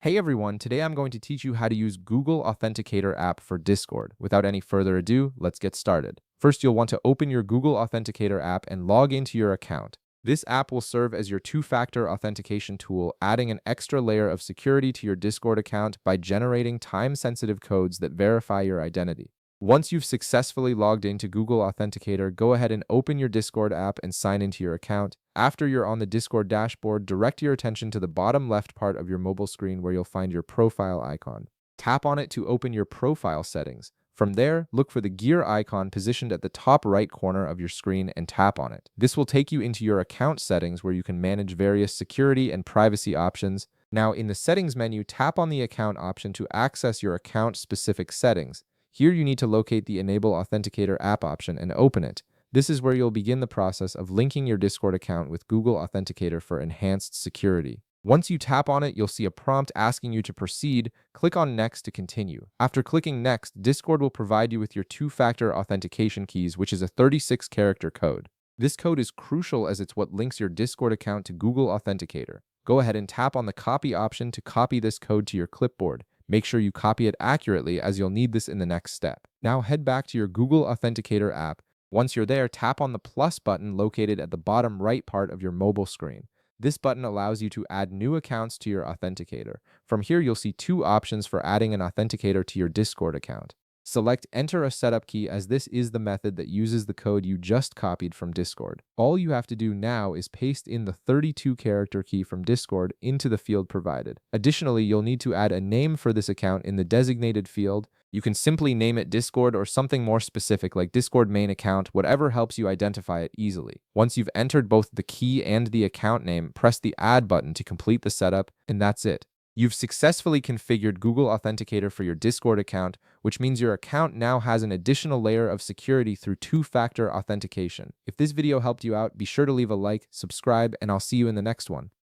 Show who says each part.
Speaker 1: Hey everyone, today I'm going to teach you how to use Google Authenticator app for Discord. Without any further ado, let's get started. First, you'll want to open your Google Authenticator app and log into your account. This app will serve as your two-factor authentication tool, adding an extra layer of security to your Discord account by generating time-sensitive codes that verify your identity. Once you've successfully logged into Google Authenticator, go ahead and open your Discord app and sign into your account. After you're on the Discord dashboard, direct your attention to the bottom left part of your mobile screen where you'll find your profile icon. Tap on it to open your profile settings. From there, look for the gear icon positioned at the top right corner of your screen and tap on it. This will take you into your account settings where you can manage various security and privacy options. Now, in the settings menu, tap on the account option to access your account-specific settings. Here you need to locate the Enable Authenticator app option and open it. This is where you'll begin the process of linking your Discord account with Google Authenticator for enhanced security. Once you tap on it, you'll see a prompt asking you to proceed. Click on Next to continue. After clicking Next, Discord will provide you with your two-factor authentication keys, which is a 36-character code. This code is crucial as it's what links your Discord account to Google Authenticator. Go ahead and tap on the copy option to copy this code to your clipboard. Make sure you copy it accurately as you'll need this in the next step. Now head back to your Google Authenticator app. Once you're there, tap on the plus button located at the bottom right part of your mobile screen. This button allows you to add new accounts to your Authenticator. From here, you'll see two options for adding an Authenticator to your Discord account. Select Enter a setup key as this is the method that uses the code you just copied from Discord. All you have to do now is paste in the 32-character key from Discord into the field provided. Additionally, you'll need to add a name for this account in the designated field. You can simply name it Discord or something more specific like Discord main account, whatever helps you identify it easily. Once you've entered both the key and the account name, press the Add button to complete the setup, and that's it. You've successfully configured Google Authenticator for your Discord account, which means your account now has an additional layer of security through two-factor authentication. If this video helped you out, be sure to leave a like, subscribe, and I'll see you in the next one.